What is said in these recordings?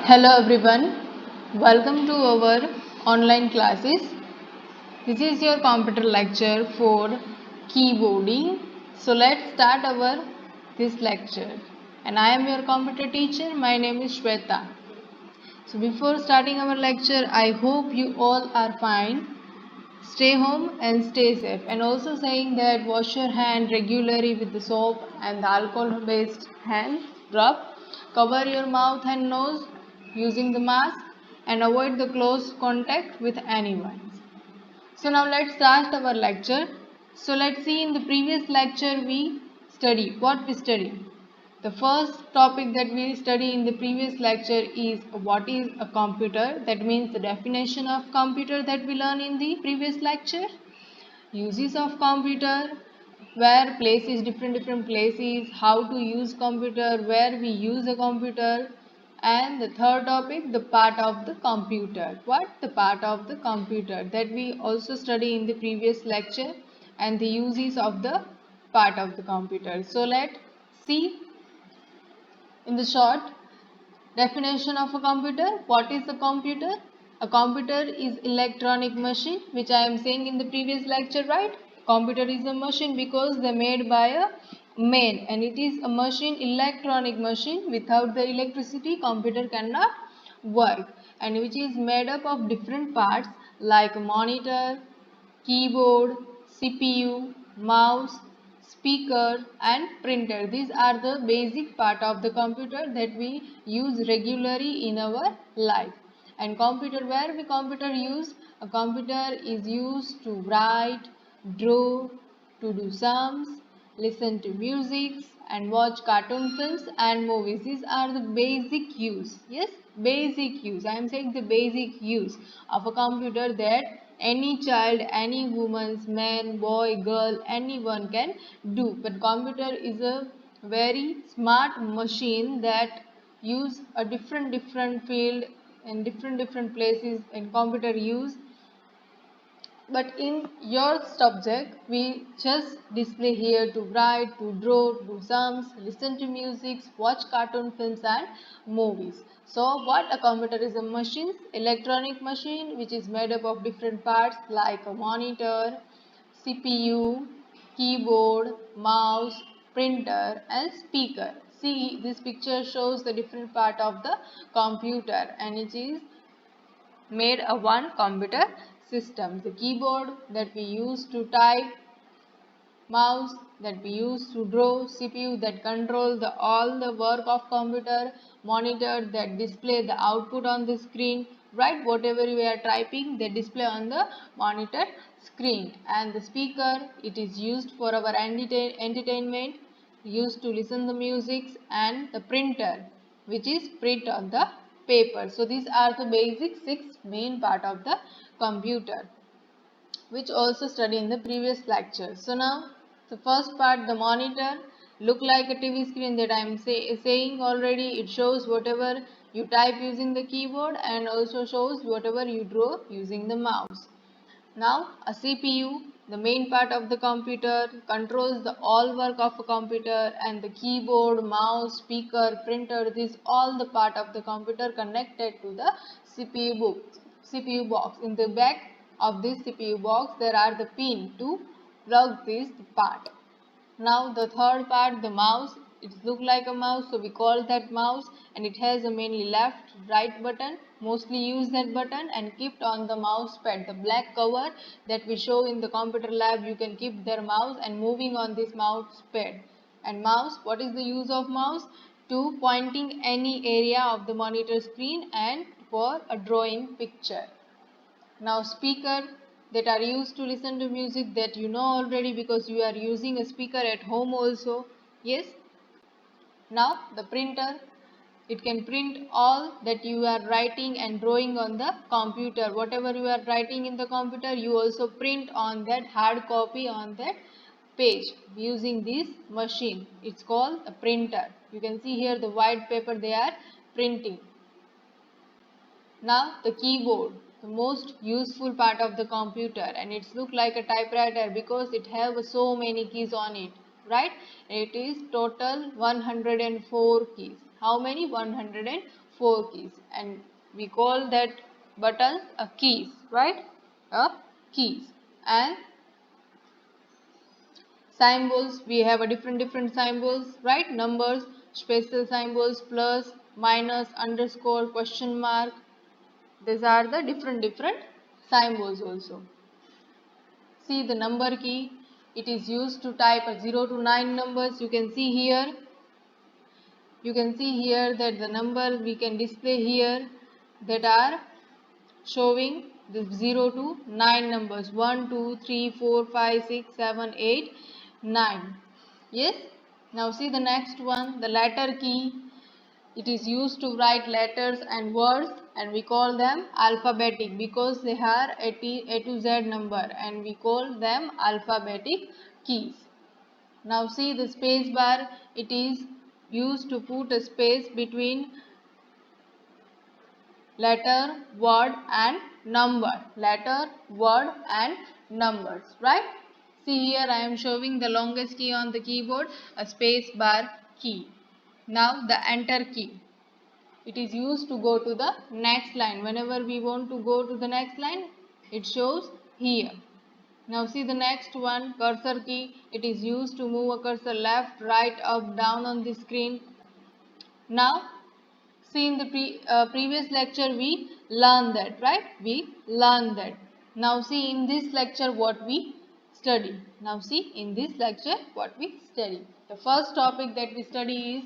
Hello everyone, welcome to our online classes. This is your computer lecture for keyboarding. So let's start our this lecture. And I am your computer teacher. My name is Shweta. So before starting our lecture, I hope you all are fine. Stay home and stay safe. And also saying that wash your hand regularly with the soap and the alcohol based hand rub. Cover your mouth and nose using the mask and avoid the close contact with anyone. So now let's start our lecture. So let's see, in the previous lecture what we studied. The first topic that we study in the previous lecture is what is a computer. That means the definition of computer that we learn in the previous lecture. Uses of computer, where places, different places, how to use computer, where we use a computer, and the third topic, the part of the computer. What? The part of the computer that we also study in the previous lecture, and the uses of the part of the computer. So let's see in the short definition of a computer. What is a computer? A computer is electronic machine, which I am saying in the previous lecture, right? Computer is a machine because they're made by a man, and it is a machine, electronic machine. Without the electricity, computer cannot work, and which is made up of different parts like a monitor, keyboard, CPU, mouse, speaker and printer. These are the basic part of the computer that we use regularly in our life. And computer, where we computer use? A computer is used to write, draw, to do sums, listen to music and watch cartoon films and movies. These are the basic use. Yes, basic use. I am saying the basic use of a computer that any child, any woman, man, boy, girl, anyone can do. But computer is a very smart machine that use a different field and different places in computer use. But in your subject, we just display here to write, to draw, to do sums, listen to music, watch cartoon films and movies. So what a computer is? A machine, electronic machine, which is made up of different parts like a monitor, CPU, keyboard, mouse, printer and speaker. See, this picture shows the different part of the computer, and it is made a one computer system. The keyboard that we use to type, mouse that we use to draw, CPU that control all the work of computer, monitor that display the output on the screen, right? Whatever we are typing, they display on the monitor screen. And the speaker, it is used for our entertainment, used to listen the music, and the printer, which is print on the paper. So these are the basic six main part of the computer, which also studied in the previous lecture. So now the first part, the monitor, look like a TV screen that I am saying already. It shows whatever you type using the keyboard and also shows whatever you draw using the mouse. Now a CPU, the main part of the computer, controls the all work of a computer, and the keyboard, mouse, speaker, printer, this all the part of the computer connected to the CPU box. In the back of this CPU box there are the pin to plug this part. Now the third part, the mouse, it look like a mouse, so we call that mouse, and it has a mainly left right button. Mostly use that button and keep on the mouse pad, the black cover that we show in the computer lab. You can keep their mouse and moving on this mouse pad. And mouse, what is the use of mouse? To pointing any area of the monitor screen and for a drawing picture. Now speaker that are used to listen to music, that you know already because you are using a speaker at home also. Yes. Now the printer, it can print all that you are writing and drawing on the computer. Whatever you are writing in the computer, you also print on that hard copy on that page using this machine. It's called a printer. You can see here the white paper they are printing. Now the keyboard, the most useful part of the computer, and it's look like a typewriter because it have so many keys on it, right? It is total 104 keys. How many? 104 4 keys, and we call that buttons a keys, right? A keys. And symbols, we have a different symbols, right? Numbers, special symbols, plus, minus, underscore, question mark. These are the different symbols also. See the number key, it is used to type a 0 to 9 numbers. You can see here that the number we can display here that are showing the 0 to 9 numbers, 1 2 3 4 5 6 7 8 9. Yes. Now see the next one, the letter key. It is used to write letters and words, and we call them alphabetic because they are A to Z number, and we call them alphabetic keys. Now see the space bar, it is used to put a space between letter, word and number. Letter, word and numbers, right? See here I am showing the longest key on the keyboard, a space bar key. Now the enter key. It is used to go to the next line. Whenever we want to go to the next line, it shows here. Now see the next one, cursor key. It is used to move a cursor left, right, up, down on the screen. Now see in the previous lecture we learned that, right? We learned that. Now see in this lecture what we study. Now see in this lecture what we study. The first topic that we study is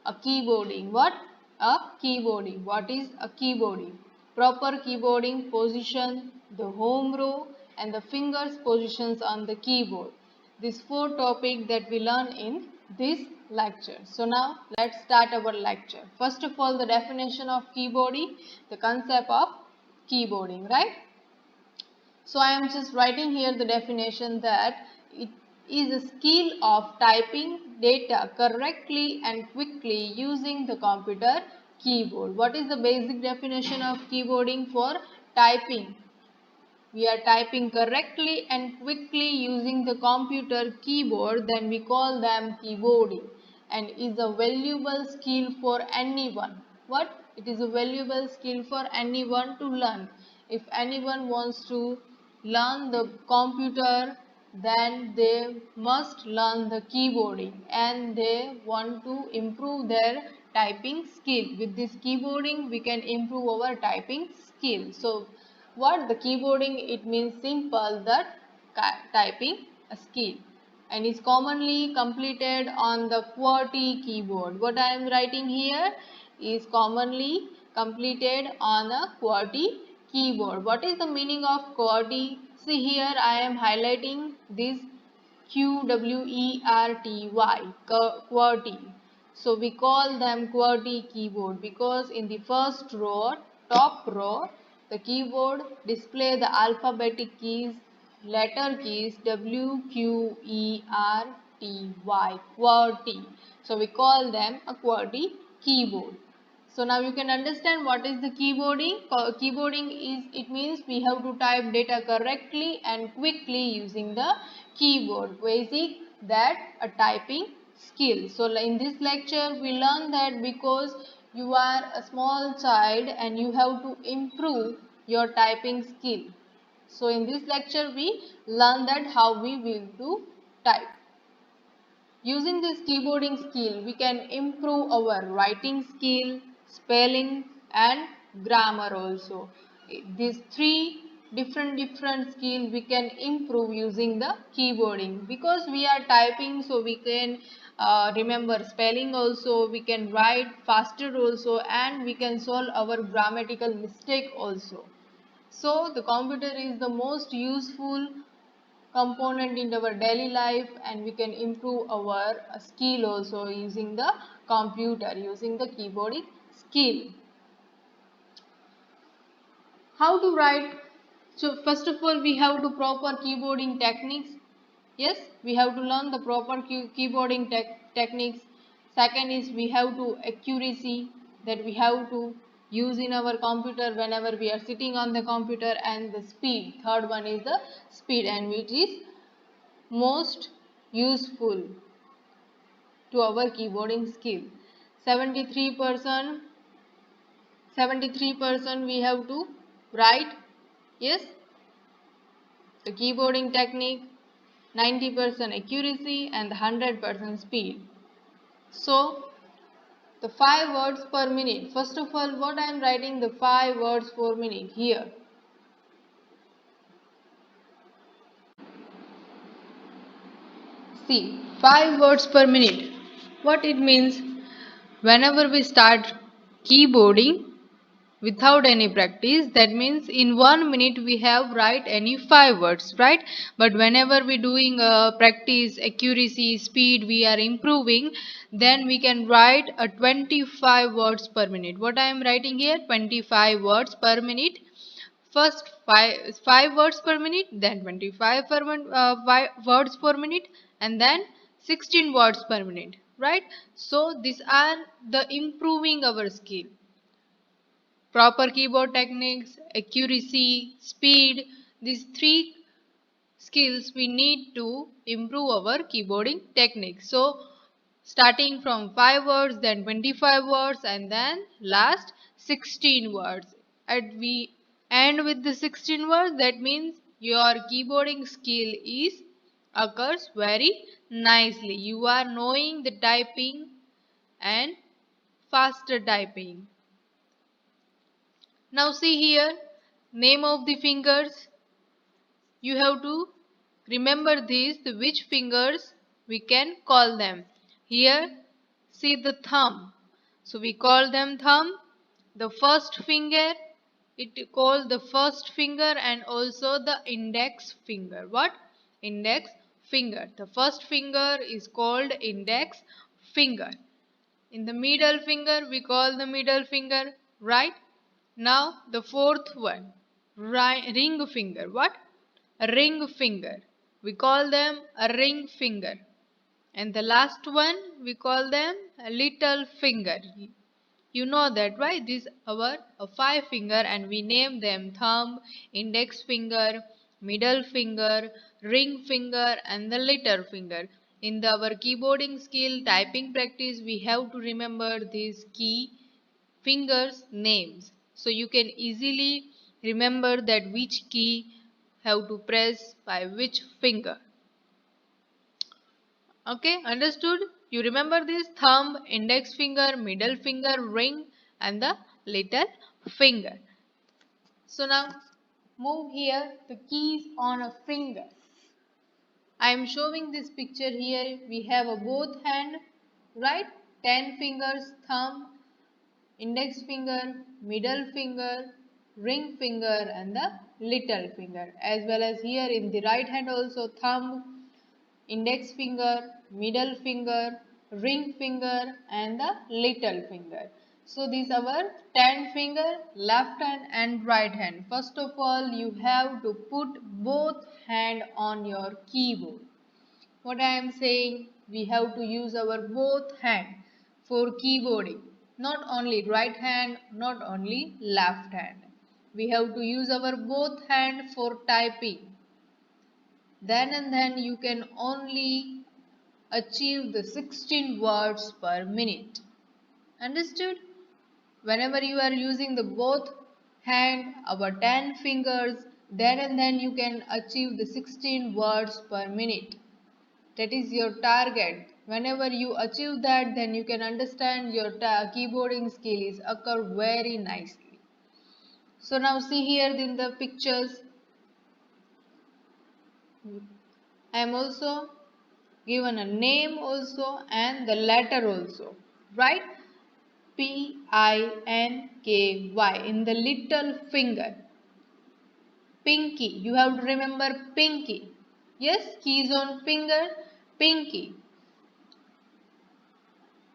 a keyboarding. What? A keyboarding. What is a keyboarding? Proper keyboarding position, the home row and the fingers positions on the keyboard. These four topics that we learn in this lecture. So now let's start our lecture. First of all, the definition of keyboarding, the concept of keyboarding, right? So I am just writing here the definition that it is a skill of typing data correctly and quickly using the computer keyboard. What is the basic definition of keyboarding? For typing, we are typing correctly and quickly using the computer keyboard, then we call them keyboarding, and is a valuable skill for anyone. What? It is a valuable skill for anyone to learn. If anyone wants to learn the computer, then they must learn the keyboarding, and they want to improve their typing skill. With this keyboarding we can improve our typing skill. So what the keyboarding, it means simple that typing a skill, and is commonly completed on the QWERTY keyboard. What I am writing here is commonly completed on a QWERTY keyboard. What is the meaning of QWERTY? See here I am highlighting this QWERTY, QWERTY. So we call them QWERTY keyboard because in the first row, top row, the keyboard display the alphabetic keys, letter keys W, Q, E, R, T, Y, QWERTY. So we call them a QWERTY keyboard. So now you can understand what is the keyboarding. Keyboarding is, it means we have to type data correctly and quickly using the keyboard. Basic that a typing skill. So in this lecture we learn that because you are a small child and you have to improve your typing skill. So in this lecture we learn that how we will do type. Using this keyboarding skill, we can improve our writing skill, spelling and grammar also. These three different skills we can improve using the keyboarding, because we are typing, so we can remember spelling also, we can write faster also, and we can solve our grammatical mistake also. So the computer is the most useful component in our daily life, and we can improve our skill also using the computer, using the keyboarding skill. How to write? So first of all we have to proper keyboarding techniques. Yes, we have to learn the proper keyboarding techniques. Second is we have to accuracy, that we have to use in our computer whenever we are sitting on the computer, and the speed. Third one is the speed, and which is most useful to our keyboarding skill. 73% 73% we have to write. Yes, the keyboarding technique, 90% accuracy and 100% speed. So the 5 words per minute. First of all, what I am writing the 5 words per minute here. See, 5 words per minute. What it means, whenever we start keyboarding without any practice, that means in 1 minute we have write any 5 words, right? But whenever we doing practice, accuracy, speed, we are improving, then we can write a 25 words per minute. What I am writing here, 25 words per minute. First 5 words per minute, then 25 words per minute, and then 16 words per minute, right? So these are the improving our skill. Proper keyboard techniques, accuracy, speed, these 3 skills we need to improve our keyboarding technique. So starting from 5 words, then 25 words, and then last 16 words. And we end with the 16 words, that means your keyboarding skill is occurs very nicely. You are knowing the typing and faster typing. Now see here, name of the fingers. You have to remember these, which fingers we can call them. Here, see the thumb. So we call them thumb. The first finger, it called the first finger, and also the index finger. What? Index finger. The first finger is called index finger. In the middle finger, we call the middle finger, right? Now the fourth one, ring finger. What? A ring finger. We call them a ring finger. And the last one, we call them a little finger. You know that, right? This is our 5 finger, and we name them thumb, index finger, middle finger, ring finger, and the little finger. In our keyboarding skill, typing practice, we have to remember these key fingers names, so you can easily remember that which key have to press by which finger. Okay, understood? You remember this: thumb, index finger, middle finger, ring, and the little finger. So now move here the keys on a finger. I am showing this picture here. We have a both hand, right? 10 fingers, thumb, index finger, middle finger, ring finger, and the little finger. As well as here in the right hand also, thumb, index finger, middle finger, ring finger, and the little finger. So these are our 10 finger, left hand and right hand. First of all, you have to put both hand on your keyboard. What I am saying, we have to use our both hand for keyboarding. Not only right hand, not only left hand. We have to use our both hand for typing. Then and then you can only achieve the 16 words per minute. Understood? Whenever you are using the both hand, our 10 fingers, then and then you can achieve the 16 words per minute. That is your target. Whenever you achieve that, then you can understand your keyboarding skill is occur very nicely. So now see here in the pictures, I am also given a name also and the letter also, right? Pinky in the little finger. Pinky, you have to remember pinky. Yes, keys on finger, pinky.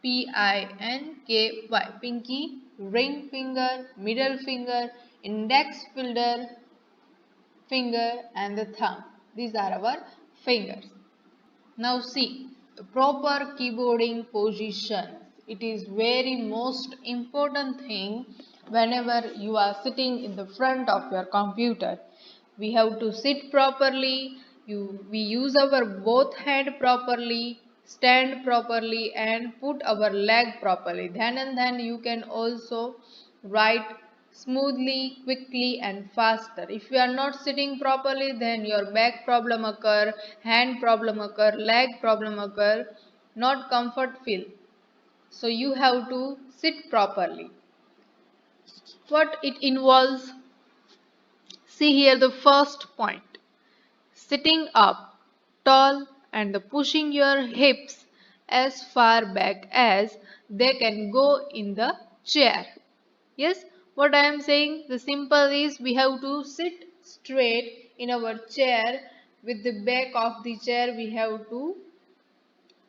Pinky, pinky, ring finger, middle finger, index finger, and the thumb. These are our fingers. Now see the proper keyboarding position. It is very most important thing whenever you are sitting in the front of your computer. We have to sit properly. We use our both hand properly, stand properly, and put our leg properly. Then and then you can also write smoothly, quickly and faster. If you are not sitting properly, then your back problem occur, hand problem occur, leg problem occur, not comfort feel. So you have to sit properly. What it involves? See here the first point. Sitting up tall and pushing your hips as far back as they can go in the chair. Yes, what I am saying, the simple is we have to sit straight in our chair. With the back of the chair we have to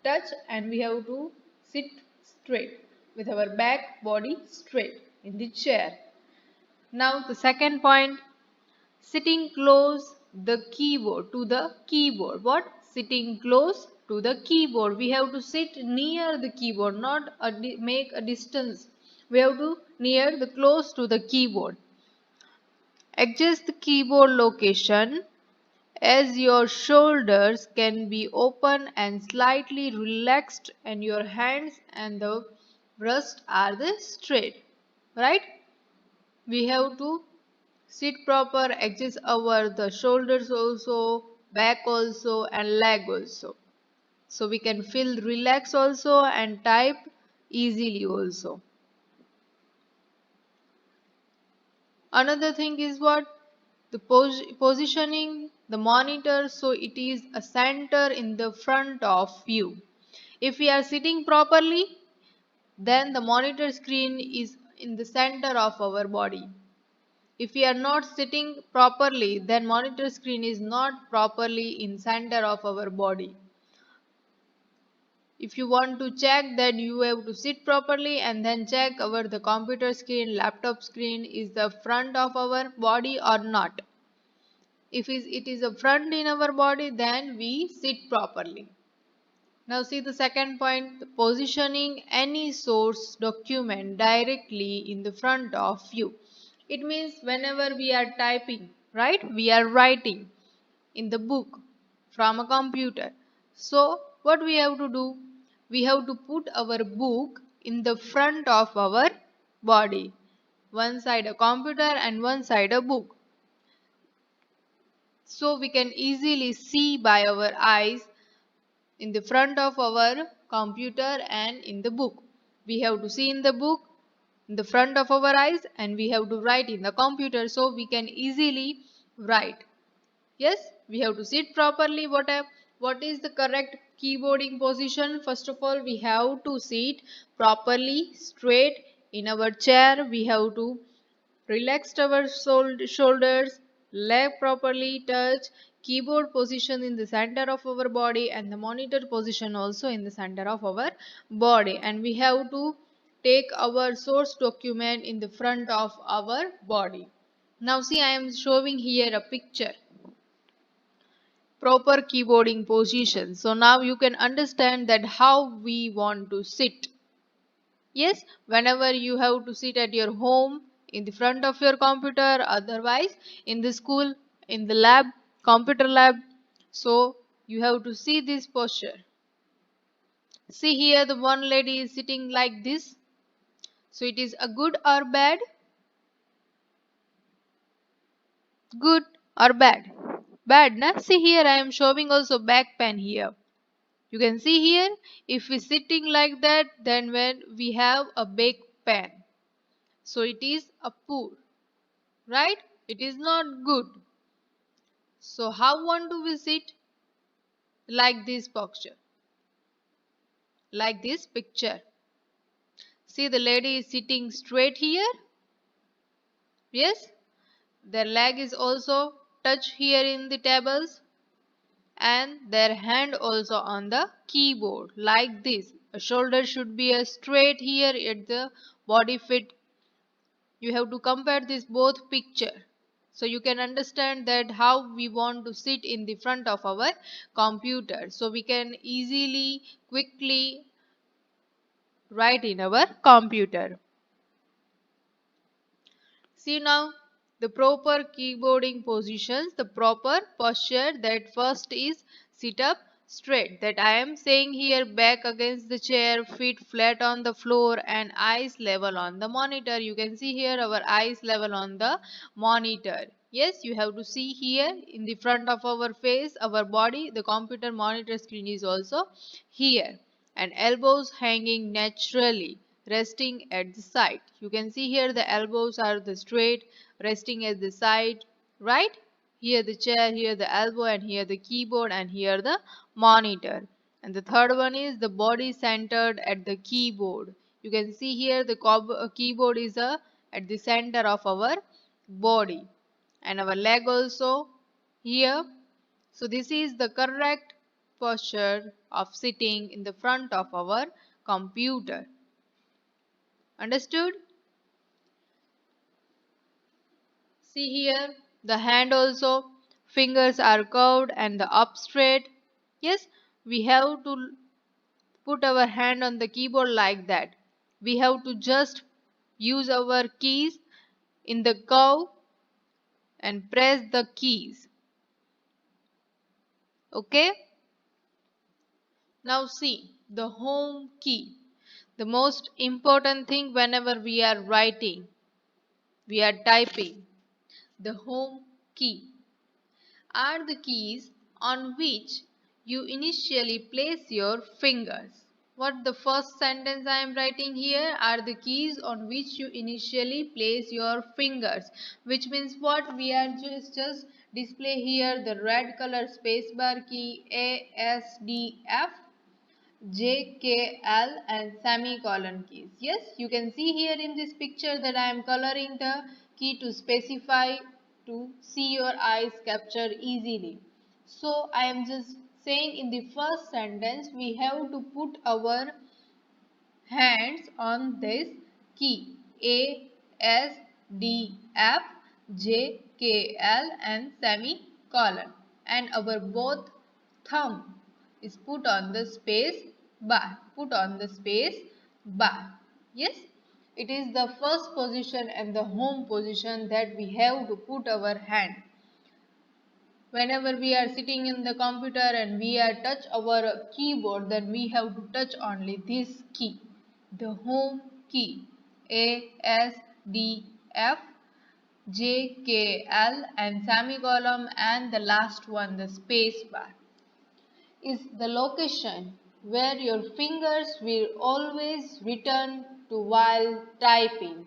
touch and we have to sit straight with our back body straight in the chair. Now the second point, sitting close the keyboard to the keyboard. What? Sitting close to the keyboard. We have to sit near the keyboard, not make a distance. We have to near the close to the keyboard. Adjust the keyboard location as your shoulders can be open and slightly relaxed and your hands and the wrist are the straight. Right? We have to sit proper, adjust our the shoulders also, back also and leg also. So we can feel relaxed also and type easily also. Another thing is what? The positioning the monitor so it is a center in the front of you. If we are sitting properly, then the monitor screen is in the center of our body. If we are not sitting properly, then monitor screen is not properly in center of our body. If you want to check that, you have to sit properly and then check our the computer screen, laptop screen is the front of our body or not. If it is a front in our body, then we sit properly. Now see the second point, the positioning any source document directly in the front of you. It means whenever we are typing, right, we are writing in the book from a computer. So what we have to do? We have to put our book in the front of our body. One side a computer and one side a book. So we can easily see by our eyes in the front of our computer and in the book. We have to see in the book in the front of our eyes and we have to write in the computer so we can easily write. Yes, we have to sit properly. What is the correct keyboarding position? First of all, we have to sit properly straight in our chair. We have to relax our shoulders, leg properly touch, keyboard position in the center of our body and the monitor position also in the center of our body. And we have to take our source document in the front of our body. Now see, I am showing here a picture proper keyboarding position. So now you can understand that how we want to sit. Yes, whenever you have to sit at your home, in the front of your computer, otherwise in the school, in the lab, computer lab. So you have to see this posture. See here the one lady is sitting like this. So it is a good or bad? Good or bad? Bad, na? See here I am showing also back pen here. You can see here, if we sitting like that, then when we have a big pen. So it is a poor, right? It is not good. So how want to we sit? Like this posture, like this picture. See the lady is sitting straight here. Yes, their leg is also touch here in the tables and their hand also on the keyboard like this. A shoulder should be a straight here at the body fit. You have to compare this both picture so you can understand that how we want to sit in the front of our computer so we can easily quickly write in our computer. See now the proper keyboarding positions, the proper posture, that first is sit up straight. That I am saying here, back against the chair, feet flat on the floor and eyes level on the monitor. You can see here our eyes level on the monitor. Yes, you have to see here in the front of our face, our body, the computer monitor screen is also here, and elbows hanging naturally, resting at the side. You can see here the elbows are the straight, resting at the side, right? Here the chair, here the elbow, and here the keyboard, and here the monitor. And the third one is the body centered at the keyboard. You can see here the keyboard is at the center of our body, and our leg also here. So this is the correct posture of sitting in the front of our computer. Understood? See here, the hand also, fingers are curved and the up straight. Yes, we have to put our hand on the keyboard like that. We have to just use our keys in the curve and press the keys. Okay? Now see, the home key. The most important thing whenever we are writing, we are typing. The home key are the keys on which you initially place your fingers. What the first sentence I am writing here are the keys on which you initially place your fingers, which means what we are just display here the red color spacebar key A S D F J, K, L and semicolon keys. Yes, you can see here in this picture that I am coloring the key to specify to see your eyes capture easily. So I am just saying in the first sentence we have to put our hands on this key A, S, D, F, J, K, L and semicolon, and our both thumb is put on the space bar. Put on the space bar. Yes, it is the first position and the home position that we have to put our hand. Whenever we are sitting in the computer and we are touch our keyboard, then we have to touch only this key, the home key, A, S, D, F, J, K, L and semicolon, and the last one, the space bar, is the location where your fingers will always return to while typing.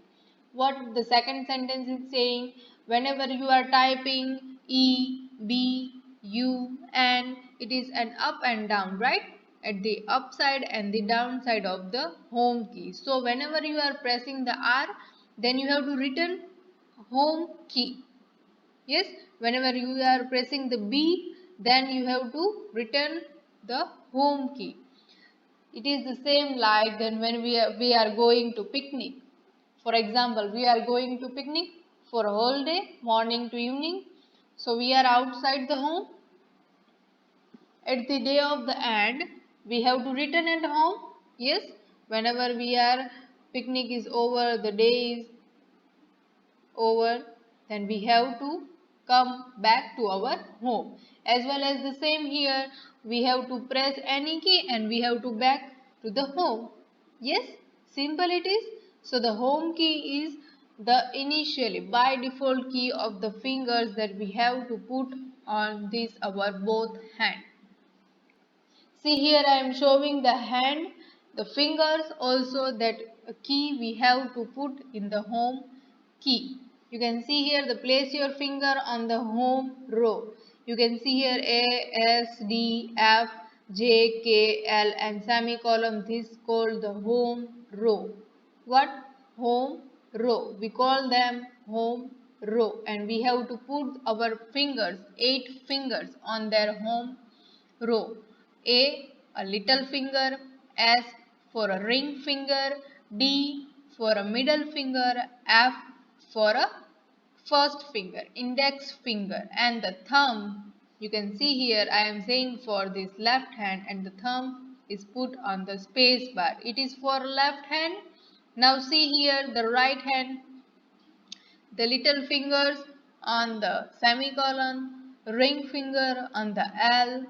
What the second sentence is saying, whenever you are typing E, B, U, N, it is an up and down, right? At the upside and the downside of the home key. So whenever you are pressing the R, then you have to return home key. Yes, whenever you are pressing the B, then you have to return the home key. It is the same like then when we are going to picnic. For example, we are going to picnic for a whole day, morning to evening. So we are outside the home. At the day of the end, we have to return at home. Yes, whenever we are picnic is over, the day is over, then we have to come back to our home. As well as the same here, we have to press any key and we have to back to the home. Yes, simple it is. So the home key is the initially by default key of the fingers that we have to put on this our both hand. See here I am showing the hand, the fingers also, that key we have to put in the home key. You can see here the place your finger on the home row. You can see here A, S, D, F, J, K, L and semicolon. This is called the home row. What? Home row. We call them home row, and we have to put our fingers, 8 fingers on their home row. A little finger, S for a ring finger, D for a middle finger, F for a first finger, index finger, and the thumb. You can see here I am saying for this left hand, and the thumb is put on the space bar. It is for left hand. Now see here the right hand, the little fingers on the semicolon, ring finger on the L,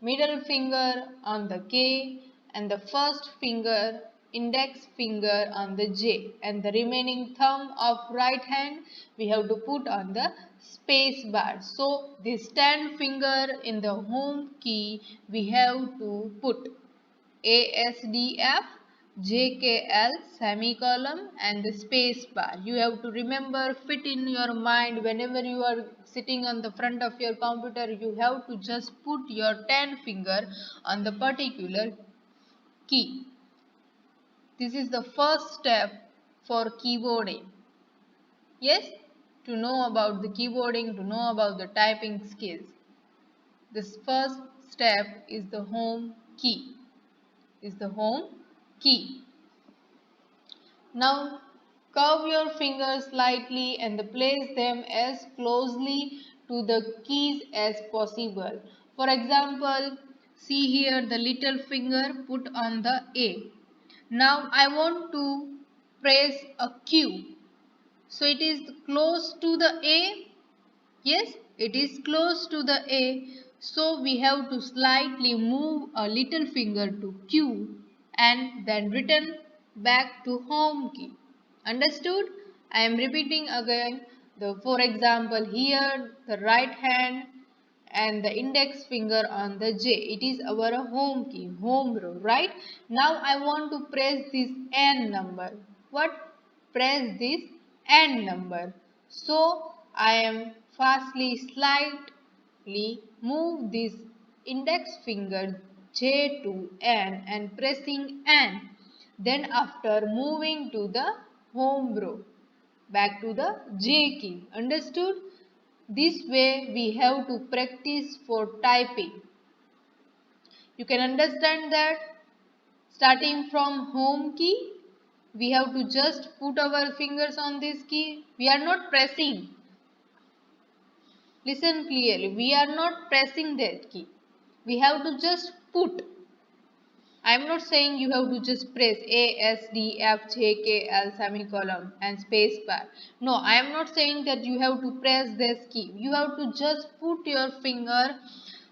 middle finger on the K, and the first finger, index finger on the J, and the remaining thumb of right hand we have to put on the space bar. So this 10 finger in the home key we have to put ASDF, JKL, semicolon and the space bar. You have to remember, fit in your mind whenever you are sitting on the front of your computer, you have to just put your 10 finger on the particular key. This is the first step for keyboarding. Yes, to know about the keyboarding, to know about the typing skills. This first step is the home key. Now curve your fingers slightly and place them as closely to the keys as possible. For example, see here the little finger put on the A. Now I want to press a Q. So it is close to the A. Yes, it is close to the A. So we have to slightly move a little finger to Q and then return back to home key. Understood? I am repeating again. For example, here the right hand and the index finger on the J. It is our home key, home row, right? Now I want to press this N number. What? Press this N number. So I am fastly, slightly move this index finger J to N and pressing N. Then after moving to the home row, back to the J key. Understood? This way we have to practice for typing. You can understand that starting from home key, we have to just put our fingers on this key. We are not pressing. Listen clearly. We are not pressing that key. We have to just put. I am not saying you have to just press A, S, D, F, J, K, L, semicolon and space bar. No, I am not saying that you have to press this key. You have to just put your finger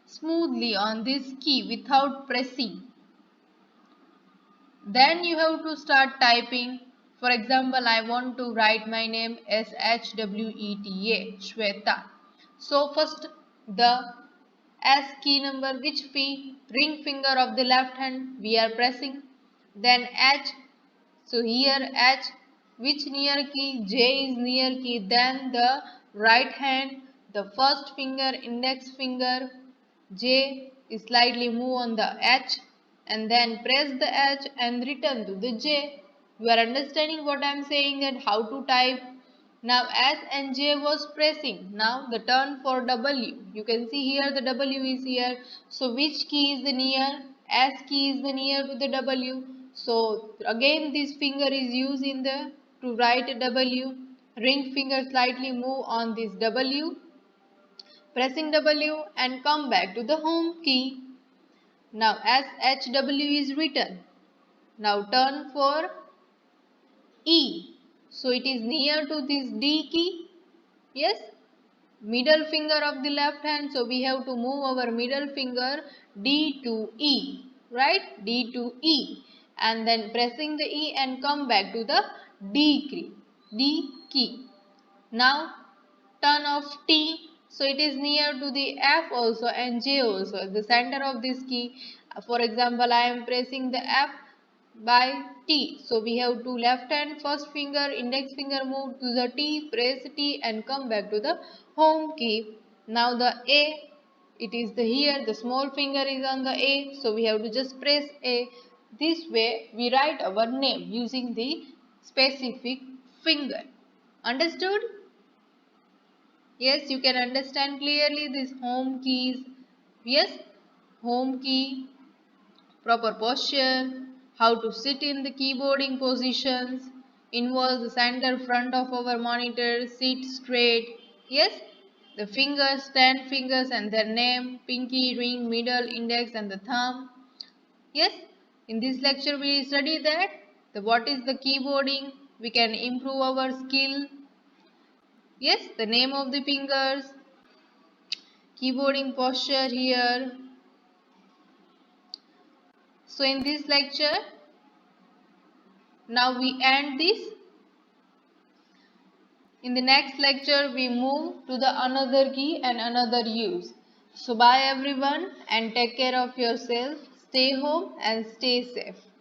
smoothly on this key without pressing. Then you have to start typing. For example, I want to write my name SHWETA, Shweta. So first the S key number, which ring finger of the left hand we are pressing. Then H. So here H, which near key? J is near key. Then the right hand, the first finger, index finger, J is slightly move on the H and then press the H and return to the J. You are understanding what I am saying, that how to type. Now S and J was pressing. Now the turn for W. You can see here the W is here. So which key is the near? S key is the near to the W. So again this finger is used in the to write a W. Ring finger slightly move on this W. Pressing W and come back to the home key. Now SHW is written. Now turn for E. So it is near to this D key. Yes. Middle finger of the left hand. So we have to move our middle finger D to E. Right? D to E. And then pressing the E and come back to the D key. D key. Now turn of T. So it is near to the F also and J also. The center of this key. For example, I am pressing the F by T. So we have to left hand first finger, index finger move to the T, press T and come back to the home key. Now the A, it is the here, the small finger is on the A. So we have to just press A. This way we write our name using the specific finger. Understood? Yes, you can understand clearly these home keys. Yes, home key, proper posture, how to sit in the keyboarding positions, involves the center front of our monitor, sit straight. Yes, the fingers, 10 fingers and their name, pinky, ring, middle, index and the thumb. Yes, in this lecture we study that what is the keyboarding, we can improve our skill. Yes, the name of the fingers, keyboarding posture here. So in this lecture, now we end this. In the next lecture, we move to the another key and another use. So bye everyone and take care of yourself. Stay home and stay safe.